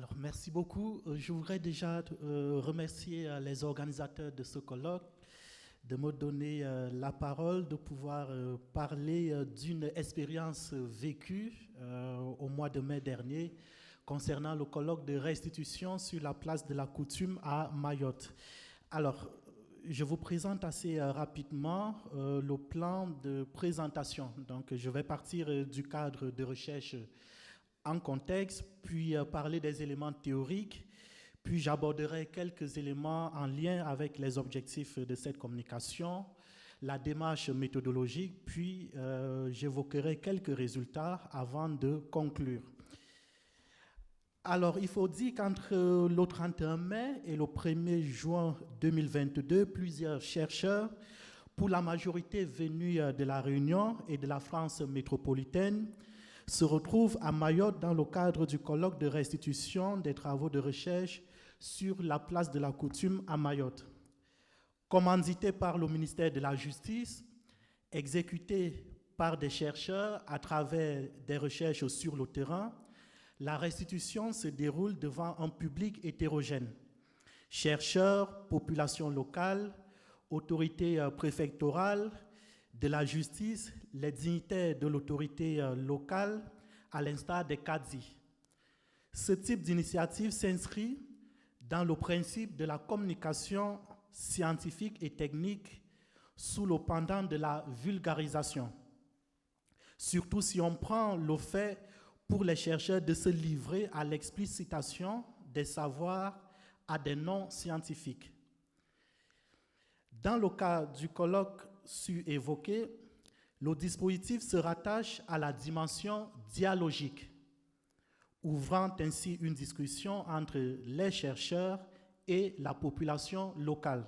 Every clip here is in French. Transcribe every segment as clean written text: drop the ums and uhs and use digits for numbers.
Alors, merci beaucoup. Je voudrais déjà remercier les organisateurs de ce colloque de me donner la parole, de pouvoir parler d'une expérience vécue au mois de mai dernier concernant le colloque de restitution sur la place de la coutume à Mayotte. Alors, je vous présente assez rapidement le plan de présentation. Donc, je vais partir du cadre de recherche en contexte, puis parler des éléments théoriques, puis j'aborderai quelques éléments en lien avec les objectifs de cette communication, la démarche méthodologique, puis j'évoquerai quelques résultats avant de conclure. Alors, il faut dire qu'entre le 31 mai et le 1er juin 2022, plusieurs chercheurs, pour la majorité venus de la Réunion et de la France métropolitaine, se retrouvent à Mayotte dans le cadre du colloque de restitution des travaux de recherche sur la place de la coutume à Mayotte. Commandité par le ministère de la Justice, exécuté par des chercheurs à travers des recherches sur le terrain, la restitution se déroule devant un public hétérogène. Chercheurs, population locale, autorités préfectorales, de la justice, les dignitaires de l'autorité locale, à l'instar des cadis. Ce type d'initiative s'inscrit dans le principe de la communication scientifique et technique sous le pendant de la vulgarisation. Surtout si on prend le fait pour les chercheurs de se livrer à l'explicitation des savoirs à des noms scientifiques. Dans le cas du colloque évoqué, le dispositif se rattache à la dimension dialogique, ouvrant ainsi une discussion entre les chercheurs et la population locale.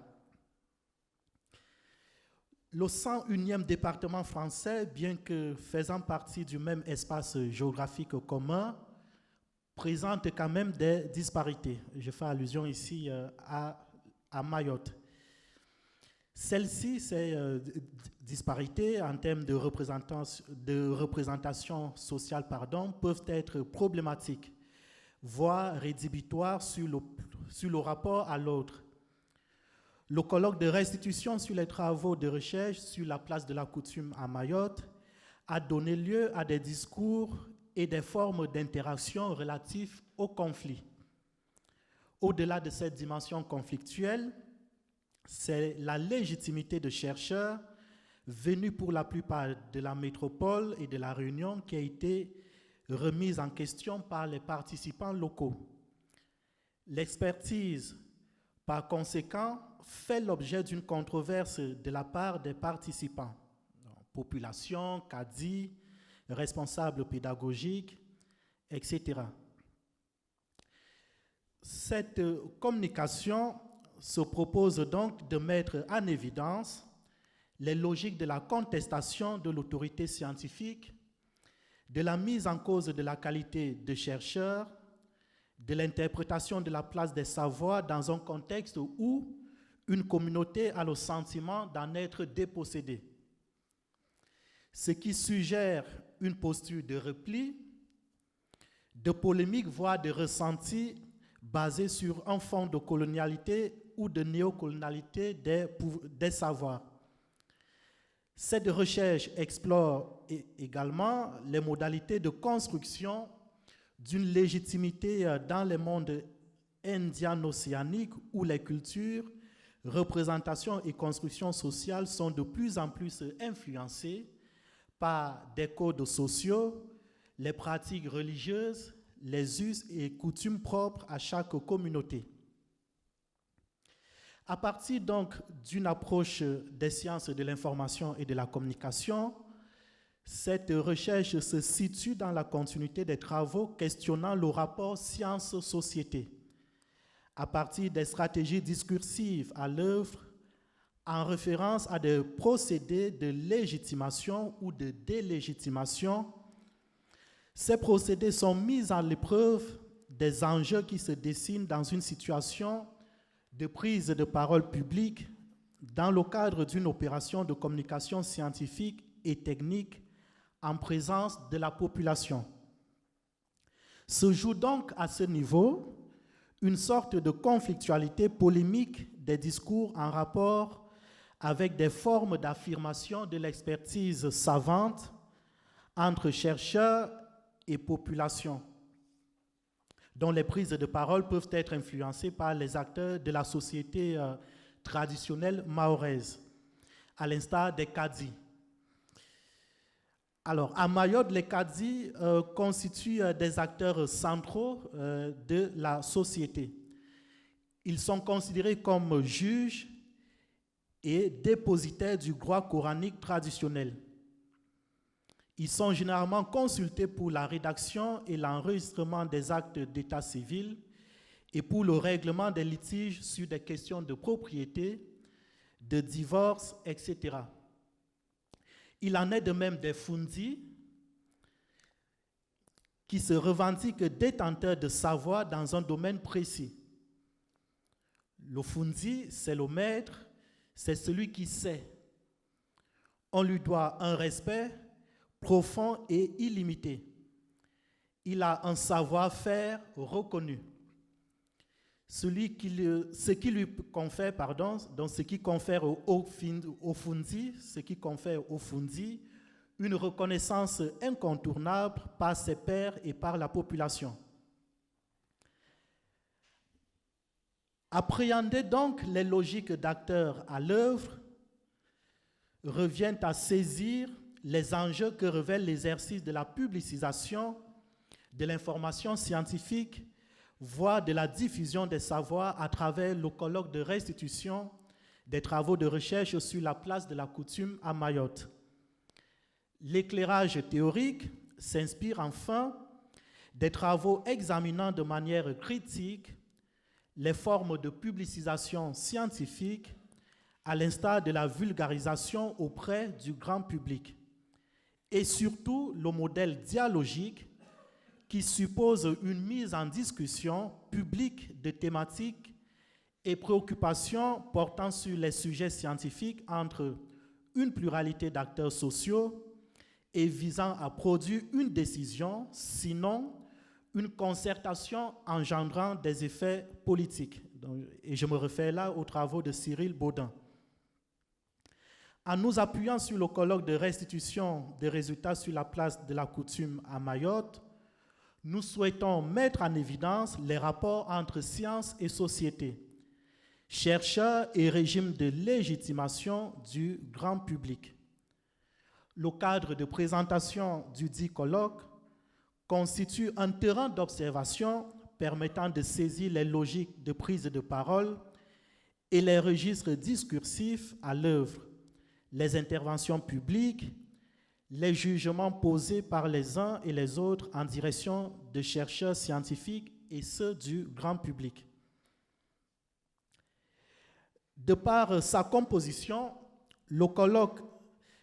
Le 101e département français, bien que faisant partie du même espace géographique commun, présente quand même des disparités. Je fais allusion ici à Mayotte. Celles-ci, ces disparités en termes de représentation sociale, peuvent être problématiques, voire rédhibitoires sur le rapport à l'autre. Le colloque de restitution sur les travaux de recherche sur la place de la coutume à Mayotte a donné lieu à des discours et des formes d'interaction relatives au conflit. Au-delà de cette dimension conflictuelle, c'est la légitimité de chercheurs venus pour la plupart de la métropole et de la Réunion qui a été remise en question par les participants locaux. L'expertise, par conséquent, fait l'objet d'une controverse de la part des participants, population, cadis, responsables pédagogiques, etc. Cette communication se propose donc de mettre en évidence les logiques de la contestation de l'autorité scientifique, de la mise en cause de la qualité de chercheur, de l'interprétation de la place des savoirs dans un contexte où une communauté a le sentiment d'en être dépossédée. Ce qui suggère une posture de repli, de polémique, voire de ressenti basé sur un fond de colonialité ou de néocolonialité des savoirs. Cette recherche explore également les modalités de construction d'une légitimité dans les mondes indiano-océaniques où les cultures, représentations et constructions sociales sont de plus en plus influencées par des codes sociaux, les pratiques religieuses, les us et coutumes propres à chaque communauté. À partir donc d'une approche des sciences de l'information et de la communication, cette recherche se situe dans la continuité des travaux questionnant le rapport science-société, à partir des stratégies discursives à l'œuvre en référence à des procédés de légitimation ou de délégitimation. Ces procédés sont mis à l'épreuve des enjeux qui se dessinent dans une situation de prise de parole publique dans le cadre d'une opération de communication scientifique et technique en présence de la population. Se joue donc à ce niveau une sorte de conflictualité polémique des discours en rapport avec des formes d'affirmation de l'expertise savante entre chercheurs et population, dont les prises de parole peuvent être influencées par les acteurs de la société traditionnelle mahoraise, à l'instar des Kadis. Alors, à Mayotte, les Kadis constituent des acteurs centraux de la société. Ils sont considérés comme juges et dépositaires du droit coranique traditionnel. Ils sont généralement consultés pour la rédaction et l'enregistrement des actes d'état civil et pour le règlement des litiges sur des questions de propriété, de divorce, etc. Il en est de même des Fundis qui se revendiquent détenteurs de savoir dans un domaine précis. Le Fundi, c'est le maître, c'est celui qui sait. On lui doit un respect profond et illimité. Il a un savoir-faire reconnu. Ce qui lui confère, donc ce qui confère au Fundi, une reconnaissance incontournable par ses pairs et par la population. Appréhender donc les logiques d'acteurs à l'œuvre revient à saisir les enjeux que révèle l'exercice de la publicisation, de l'information scientifique, voire de la diffusion des savoirs à travers le colloque de restitution des travaux de recherche sur la place de la coutume à Mayotte. L'éclairage théorique s'inspire enfin des travaux examinant de manière critique les formes de publicisation scientifique, à l'instar de la vulgarisation auprès du grand public, et surtout le modèle dialogique qui suppose une mise en discussion publique de thématiques et préoccupations portant sur les sujets scientifiques entre une pluralité d'acteurs sociaux et visant à produire une décision, sinon une concertation engendrant des effets politiques. Et je me réfère là aux travaux de Cyril Baudin. En nous appuyant sur le colloque de restitution des résultats sur la place de la coutume à Mayotte, nous souhaitons mettre en évidence les rapports entre science et société, chercheurs et régime de légitimation du grand public. Le cadre de présentation du dit colloque constitue un terrain d'observation permettant de saisir les logiques de prise de parole et les registres discursifs à l'œuvre, les interventions publiques, les jugements posés par les uns et les autres en direction de chercheurs scientifiques et ceux du grand public. De par sa composition, le colloque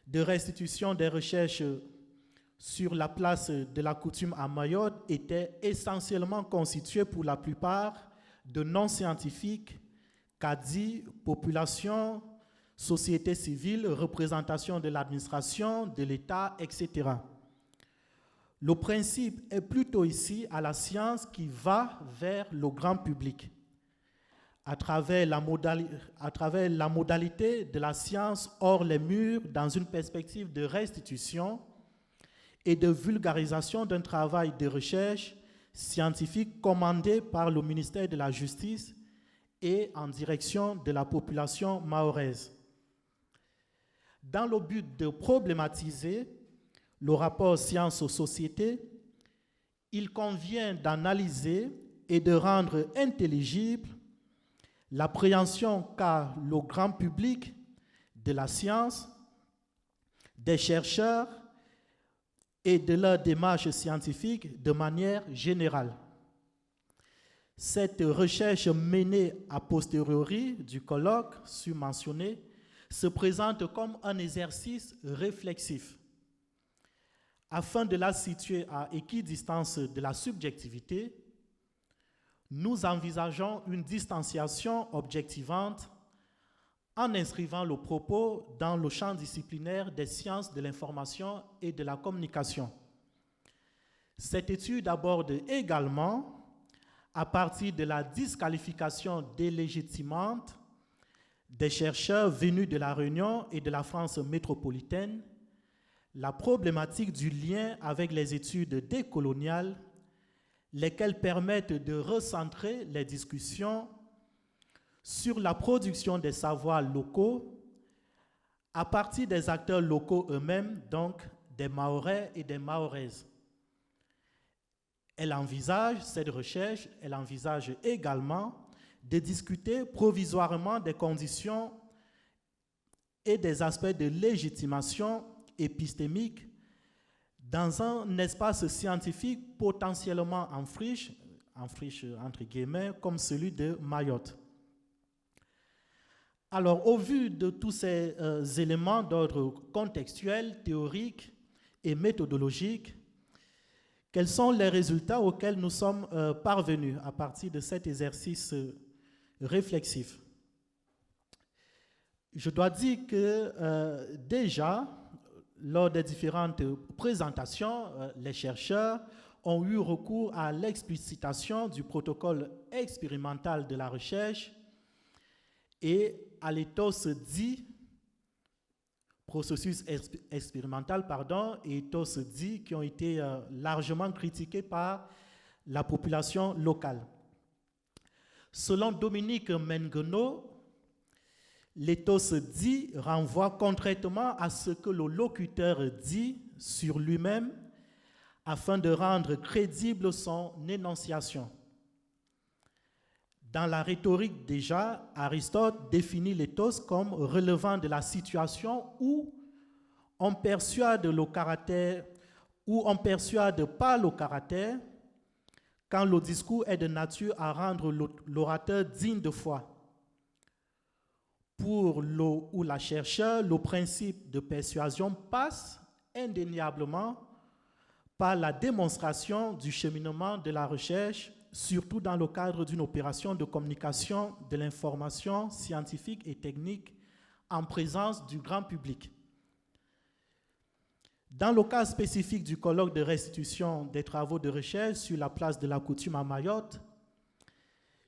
de restitution des recherches sur la place de la coutume à Mayotte était essentiellement constitué pour la plupart de non-scientifiques, cadis, population, société civile, représentation de l'administration, de l'État, etc. Le principe est plutôt ici à la science qui va vers le grand public, à travers la modalité de la science hors les murs dans une perspective de restitution et de vulgarisation d'un travail de recherche scientifique commandé par le ministère de la Justice et en direction de la population mahoraise. Dans le but de problématiser le rapport science-société, il convient d'analyser et de rendre intelligible l'appréhension qu'a le grand public de la science, des chercheurs et de leur démarche scientifique de manière générale. Cette recherche menée a posteriori du colloque surmentionné se présente comme un exercice réflexif. Afin de la situer à équidistance de la subjectivité, nous envisageons une distanciation objectivante en inscrivant le propos dans le champ disciplinaire des sciences de l'information et de la communication. Cette étude aborde également, à partir de la disqualification délégitimante des chercheurs venus de la Réunion et de la France métropolitaine, la problématique du lien avec les études décoloniales, lesquelles permettent de recentrer les discussions sur la production des savoirs locaux à partir des acteurs locaux eux-mêmes, donc des Mahorais et des Mahoraises. Cette recherche, elle envisage également de discuter provisoirement des conditions et des aspects de légitimation épistémique dans un espace scientifique potentiellement en friche entre guillemets, comme celui de Mayotte. Alors, au vu de tous ces éléments d'ordre contextuel, théorique et méthodologique, quels sont les résultats auxquels nous sommes parvenus à partir de cet exercice réflexif? Je dois dire que déjà, lors des différentes présentations, les chercheurs ont eu recours à l'explicitation du protocole expérimental de la recherche et à l'éthos dit, processus expérimental, et éthos dit, qui ont été largement critiqués par la population locale. Selon Dominique Mengono, l'éthos dit renvoie concrètement à ce que le locuteur dit sur lui-même afin de rendre crédible son énonciation. Dans la rhétorique déjà, Aristote définit l'éthos comme relevant de la situation où on persuade le caractère, où on persuade par le caractère quand le discours est de nature à rendre l'orateur digne de foi. Pour le ou la chercheur, le principe de persuasion passe indéniablement par la démonstration du cheminement de la recherche, surtout dans le cadre d'une opération de communication de l'information scientifique et technique en présence du grand public. Dans le cas spécifique du colloque de restitution des travaux de recherche sur la place de la coutume à Mayotte,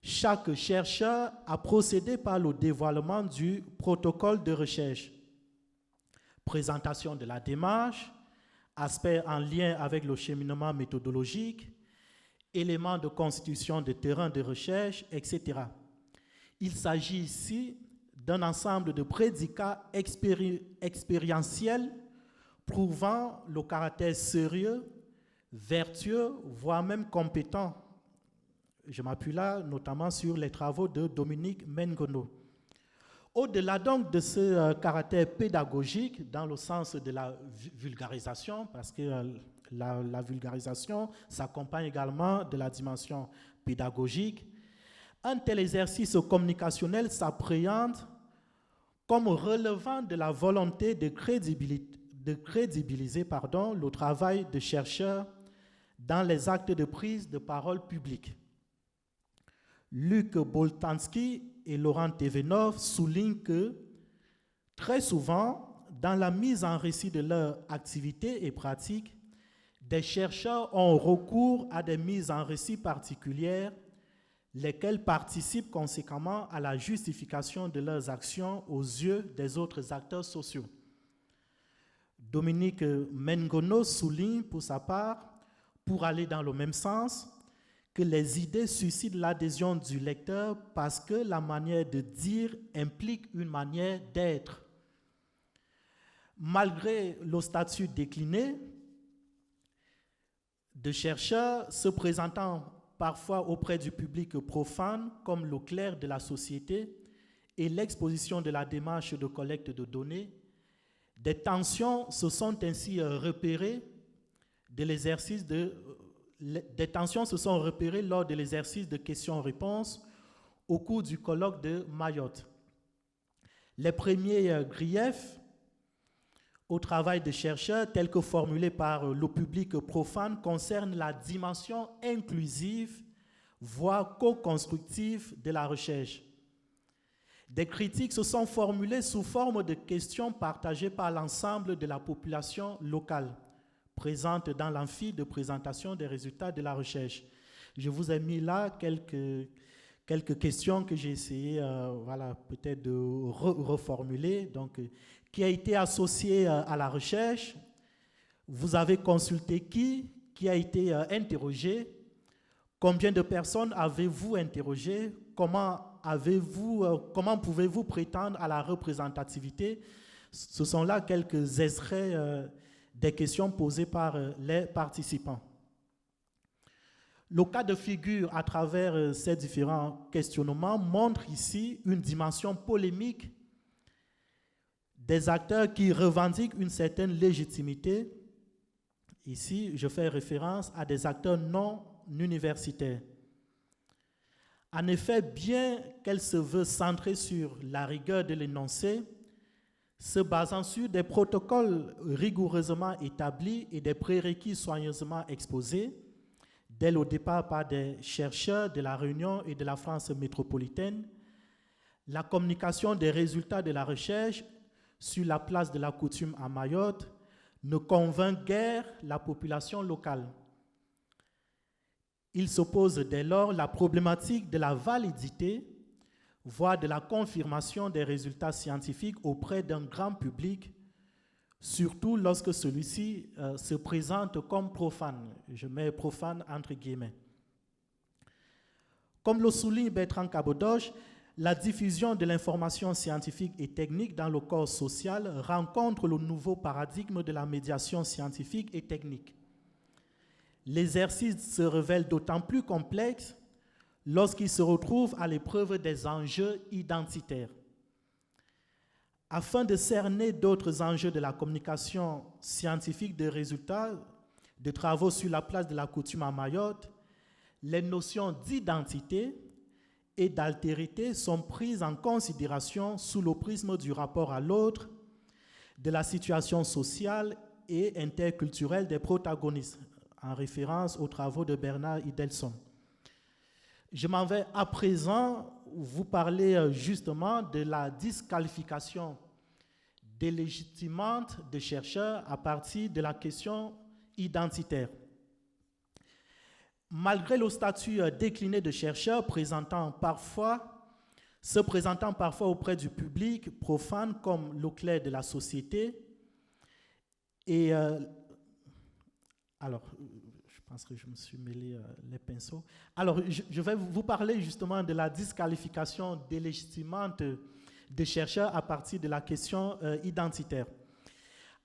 chaque chercheur a procédé par le dévoilement du protocole de recherche, présentation de la démarche, aspects en lien avec le cheminement méthodologique, éléments de constitution de terrain de recherche, etc. Il s'agit ici d'un ensemble de prédicats expérientiels prouvant le caractère sérieux, vertueux, voire même compétent. Je m'appuie là notamment sur les travaux de Dominique Mengono. Au-delà donc de ce caractère pédagogique, dans le sens de la vulgarisation, parce que la vulgarisation s'accompagne également de la dimension pédagogique, un tel exercice communicationnel s'appréhende comme relevant de la volonté de crédibiliser le travail de chercheurs dans les actes de prise de parole publique. Luc Boltanski et Laurent Thévenov soulignent que, très souvent, dans la mise en récit de leur activité et pratique, des chercheurs ont recours à des mises en récit particulières, lesquelles participent conséquemment à la justification de leurs actions aux yeux des autres acteurs sociaux. Dominique Mengono souligne pour sa part, pour aller dans le même sens, que les idées suscitent l'adhésion du lecteur parce que la manière de dire implique une manière d'être. Malgré le statut décliné de chercheurs se présentant parfois auprès du public profane comme le clerc de la société et l'exposition de la démarche de collecte de données, des tensions se sont ainsi repérées lors de l'exercice de questions-réponses au cours du colloque de Mayotte. Les premiers griefs au travail des chercheurs, tels que formulés par le public profane, concernent la dimension inclusive, voire co-constructive de la recherche. Des critiques se sont formulées sous forme de questions partagées par l'ensemble de la population locale. présente dans l'amphi de présentation des résultats de la recherche. Je vous ai mis là quelques questions que j'ai essayé peut-être de reformuler. Donc, qui a été associé à la recherche? Vous avez consulté qui a été interrogé? Combien de personnes avez-vous interrogé? Comment pouvez-vous prétendre à la représentativité? Ce sont là quelques extraits des questions posées par les participants. Le cas de figure à travers ces différents questionnements montre ici une dimension polémique des acteurs qui revendiquent une certaine légitimité. Ici, je fais référence à des acteurs non universitaires. En effet, bien qu'elle se veut centrer sur la rigueur de l'énoncé, se basant sur des protocoles rigoureusement établis et des prérequis soigneusement exposés, dès le départ par des chercheurs de la Réunion et de la France métropolitaine, la communication des résultats de la recherche sur la place de la coutume à Mayotte ne convainc guère la population locale. Il se pose dès lors la problématique de la validité, voire de la confirmation des résultats scientifiques auprès d'un grand public, surtout lorsque celui-ci se présente comme profane. Je mets profane entre guillemets. Comme le souligne Bertrand Cabodoche, la diffusion de l'information scientifique et technique dans le corps social rencontre le nouveau paradigme de la médiation scientifique et technique. L'exercice se révèle d'autant plus complexe lorsqu'il se retrouve à l'épreuve des enjeux identitaires. Afin de cerner d'autres enjeux de la communication scientifique des résultats de travaux sur la place de la coutume à Mayotte, les notions d'identité et d'altérité sont prises en considération sous le prisme du rapport à l'autre, de la situation sociale et interculturelle des protagonistes, en référence aux travaux de Bernard Idelson. Je m'en vais à présent vous parler justement de la disqualification délégitimante des chercheurs à partir de la question identitaire. Malgré le statut décliné de chercheurs se présentant parfois auprès du public profane comme le clerc de la société, et alors, je pense que je me suis mêlé les pinceaux. Alors, je vais vous parler justement de la disqualification délégitimante des chercheurs à partir de la question identitaire.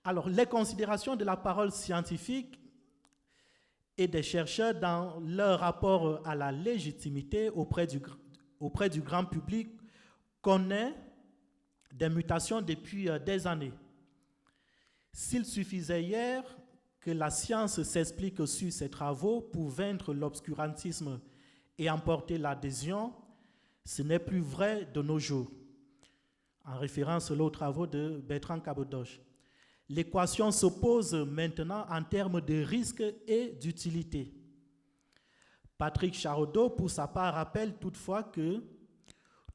Alors, les considérations de la parole scientifique et des chercheurs dans leur rapport à la légitimité auprès du grand public connaît des mutations depuis des années. S'il suffisait hier que la science s'explique sur ses travaux pour vaincre l'obscurantisme et emporter l'adhésion, ce n'est plus vrai de nos jours. En référence aux travaux de Bertrand Cabodoche. L'équation se pose maintenant en termes de risque et d'utilité. Patrick Charodeau, pour sa part, rappelle toutefois que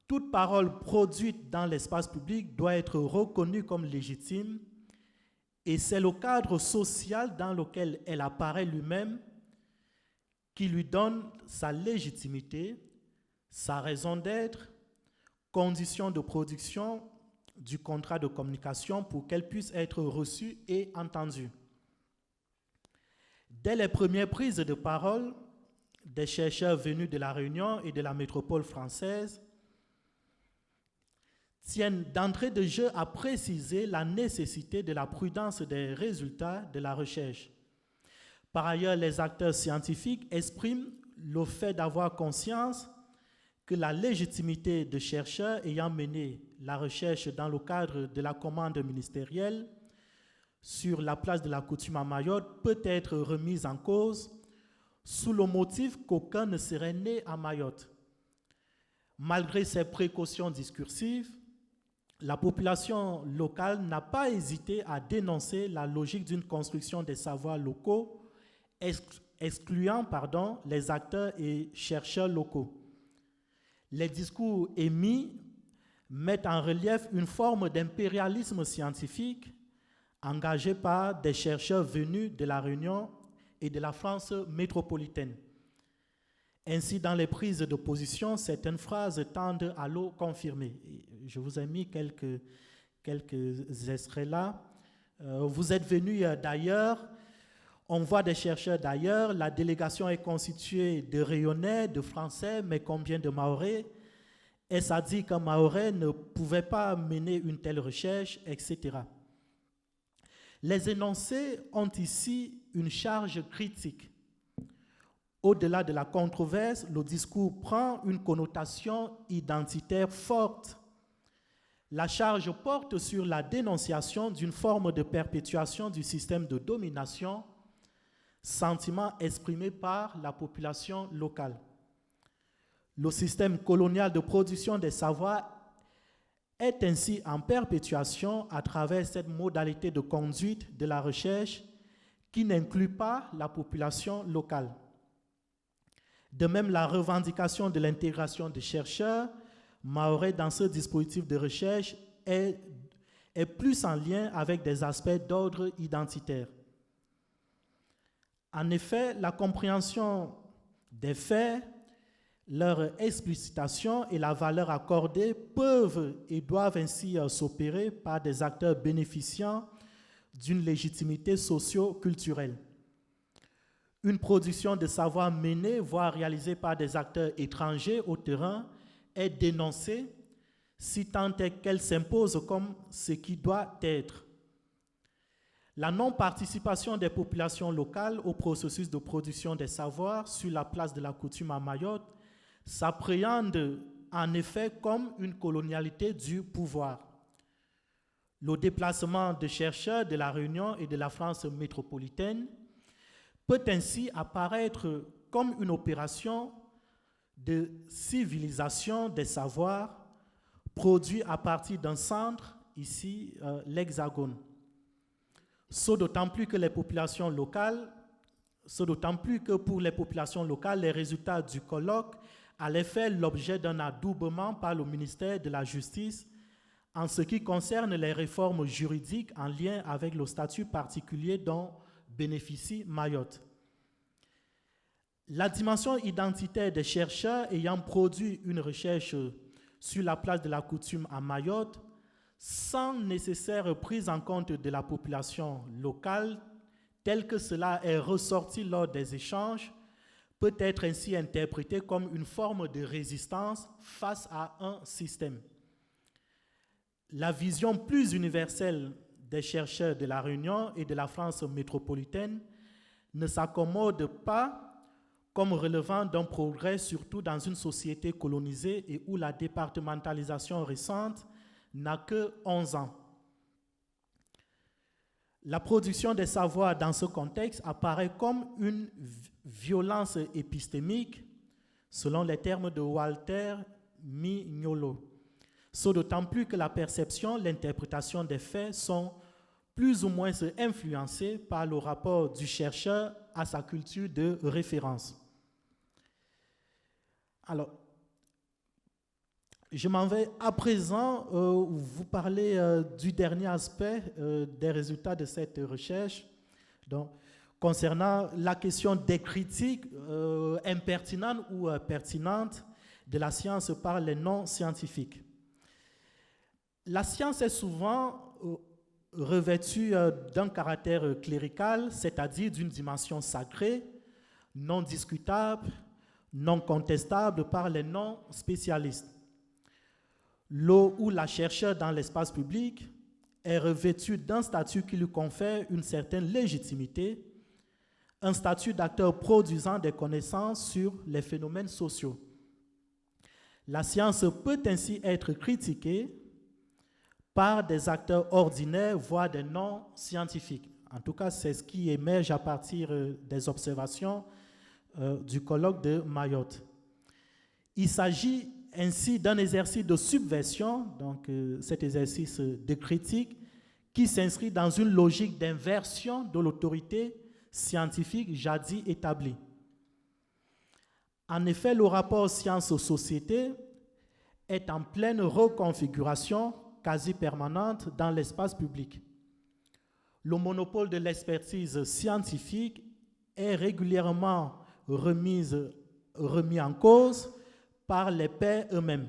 toute parole produite dans l'espace public doit être reconnue comme légitime et c'est le cadre social dans lequel elle apparaît lui-même qui lui donne sa légitimité, sa raison d'être, conditions de production du contrat de communication pour qu'elle puisse être reçue et entendue. Dès les premières prises de parole des chercheurs venus de la Réunion et de la métropole française tiennent d'entrée de jeu à préciser la nécessité de la prudence des résultats de la recherche. Par ailleurs, les acteurs scientifiques expriment le fait d'avoir conscience que la légitimité de chercheurs ayant mené la recherche dans le cadre de la commande ministérielle sur la place de la coutume à Mayotte peut être remise en cause sous le motif qu'aucun ne serait né à Mayotte. Malgré ces précautions discursives, la population locale n'a pas hésité à dénoncer la logique d'une construction des savoirs locaux, excluant les acteurs et chercheurs locaux. Les discours émis mettent en relief une forme d'impérialisme scientifique engagé par des chercheurs venus de La Réunion et de la France métropolitaine. Ainsi, dans les prises de position, certaines phrases tendent à le confirmer. Je vous ai mis quelques extraits là. Vous êtes venus d'ailleurs, on voit des chercheurs d'ailleurs, la délégation est constituée de Réunionnais, de Français, mais combien de Mahorais? Et ça dit qu'un Mahorais ne pouvait pas mener une telle recherche, etc. Les énoncés ont ici une charge critique. Au-delà de la controverse, le discours prend une connotation identitaire forte. La charge porte sur la dénonciation d'une forme de perpétuation du système de domination, sentiment exprimé par la population locale. Le système colonial de production des savoirs est ainsi en perpétuation à travers cette modalité de conduite de la recherche qui n'inclut pas la population locale. De même, la revendication de l'intégration des chercheurs mahorais dans ce dispositif de recherche est plus en lien avec des aspects d'ordre identitaire. En effet, la compréhension des faits, leur explicitation et la valeur accordée peuvent et doivent ainsi s'opérer par des acteurs bénéficiant d'une légitimité socio-culturelle. Une production de savoir menée, voire réalisée par des acteurs étrangers au terrain, est dénoncée si tant est qu'elle s'impose comme ce qui doit être. La non-participation des populations locales au processus de production des savoirs sur la place de la coutume à Mayotte s'appréhende en effet comme une colonialité du pouvoir. Le déplacement de chercheurs de la Réunion et de la France métropolitaine peut ainsi apparaître comme une opération de civilisation des savoirs produit à partir d'un centre, ici l'Hexagone. Ce d'autant plus que pour les populations locales, les résultats du colloque allaient faire l'objet d'un adoubement par le ministère de la Justice en ce qui concerne les réformes juridiques en lien avec le statut particulier dont bénéficie Mayotte. La dimension identitaire des chercheurs ayant produit une recherche sur la place de la coutume à Mayotte, sans nécessaire prise en compte de la population locale, tel que cela est ressorti lors des échanges, peut être ainsi interprété comme une forme de résistance face à un système. La vision plus universelle des chercheurs de la Réunion et de la France métropolitaine ne s'accommode pas comme relevant d'un progrès, surtout dans une société colonisée et où la départementalisation récente n'a que 11 ans. La production des savoirs dans ce contexte apparaît comme une violence épistémique, selon les termes de Walter Mignolo. Ce d'autant plus que la perception, l'interprétation des faits sont plus ou moins influencées par le rapport du chercheur à sa culture de référence. Alors, je m'en vais à présent vous parler du dernier aspect des résultats de cette recherche, donc, concernant la question des critiques impertinentes ou pertinentes de la science par les non-scientifiques. La science est souvent revêtue d'un caractère clérical, c'est-à-dire d'une dimension sacrée, non discutable, non contestable par les non-spécialistes. Le ou la chercheur dans l'espace public est revêtu d'un statut qui lui confère une certaine légitimité, un statut d'acteur produisant des connaissances sur les phénomènes sociaux. La science peut ainsi être critiquée par des acteurs ordinaires, voire des non-scientifiques. En tout cas, c'est ce qui émerge à partir des observations du colloque de Mayotte. Il s'agit ainsi d'un exercice de subversion, donc cet exercice de critique, qui s'inscrit dans une logique d'inversion de l'autorité scientifique jadis établie. En effet, le rapport science-société est en pleine reconfiguration quasi permanente dans l'espace public. le monopole de l'expertise scientifique est régulièrement remis en cause par les pairs eux-mêmes.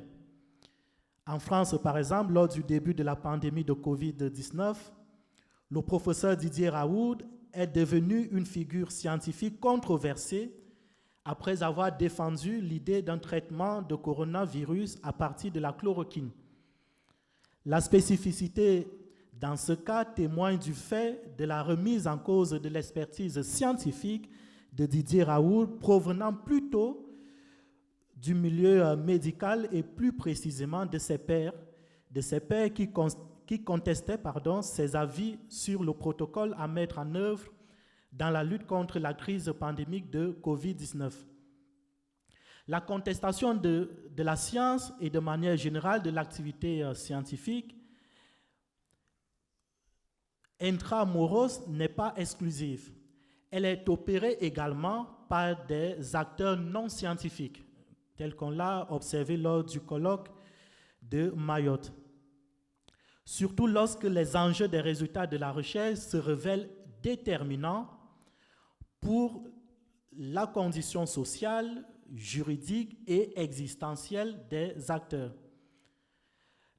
En France, par exemple, lors du début de la pandémie de Covid-19, le professeur Didier Raoult est devenu une figure scientifique controversée après avoir défendu l'idée d'un traitement de coronavirus à partir de la chloroquine. La spécificité dans ce cas témoigne du fait de la remise en cause de l'expertise scientifique de Didier Raoult provenant plutôt du milieu médical et plus précisément de ses pairs qui contestaient ses avis sur le protocole à mettre en œuvre dans la lutte contre la crise pandémique de Covid-19. La contestation de la science et de manière générale de l'activité scientifique intramuros n'est pas exclusive. Elle est opérée également par des acteurs non scientifiques, tels qu'on l'a observé lors du colloque de Mayotte. Surtout lorsque les enjeux des résultats de la recherche se révèlent déterminants pour la condition sociale, juridique et existentielle des acteurs.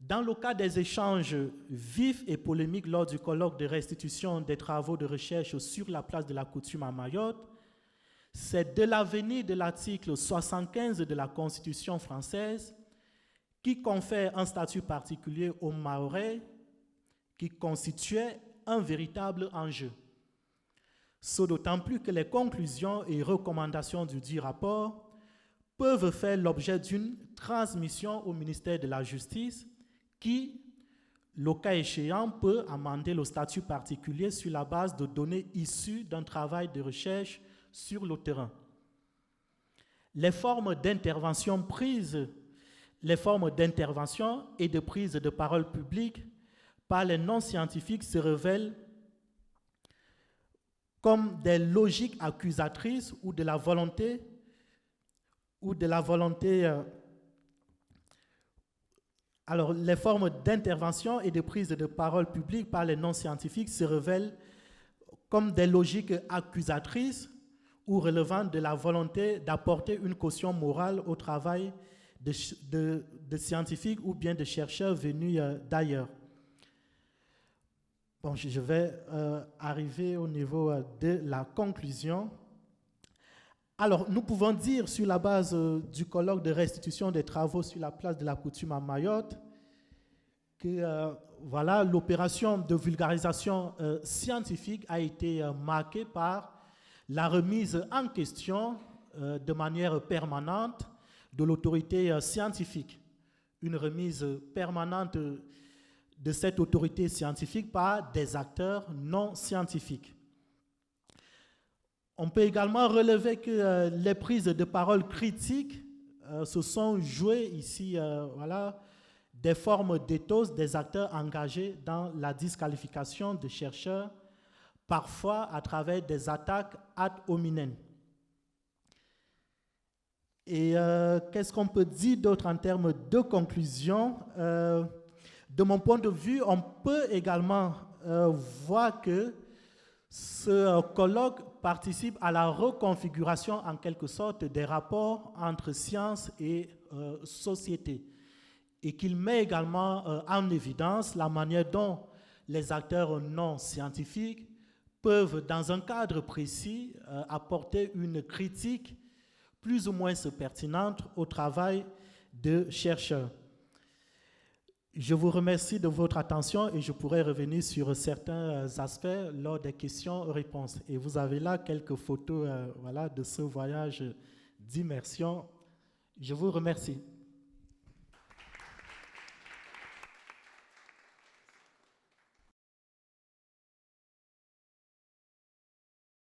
Dans le cas des échanges vifs et polémiques lors du colloque de restitution des travaux de recherche sur la place de la coutume à Mayotte, c'est de l'avenir de l'article 75 de la Constitution française qui confère un statut particulier aux Mahorais qui constituait un véritable enjeu. Ce d'autant plus que les conclusions et recommandations du dit rapport peuvent faire l'objet d'une transmission au ministère de la Justice qui, le cas échéant, peut amender le statut particulier sur la base de données issues d'un travail de recherche sur le terrain. Les formes d'intervention et de prise de parole publique par les non-scientifiques se révèlent comme des logiques accusatrices ou de la volonté alors, les formes d'intervention et de prise de parole publique par les non-scientifiques se révèlent comme des logiques accusatrices ou relevant de la volonté d'apporter une caution morale au travail de scientifiques ou bien de chercheurs venus d'ailleurs. Bon, je vais arriver au niveau de la conclusion. Alors, nous pouvons dire, sur la base du colloque de restitution des travaux sur la place de la coutume à Mayotte, que voilà, l'opération de vulgarisation scientifique a été marquée par la remise en question de manière permanente de l'autorité scientifique. Une remise permanente de cette autorité scientifique par des acteurs non scientifiques. On peut également relever que les prises de parole critiques se sont jouées ici, voilà, des formes d'éthos des acteurs engagés dans la disqualification de chercheurs, parfois à travers des attaques ad hominem. Et qu'est-ce qu'on peut dire d'autre en termes de conclusion? De mon point de vue, on peut également voir que ce colloque participe à la reconfiguration en quelque sorte des rapports entre science et société et qu'il met également en évidence la manière dont les acteurs non scientifiques peuvent, dans un cadre précis, apporter une critique plus ou moins pertinente au travail de chercheurs. Je vous remercie de votre attention et je pourrai revenir sur certains aspects lors des questions-réponses. Et vous avez là quelques photos voilà, de ce voyage d'immersion. Je vous remercie.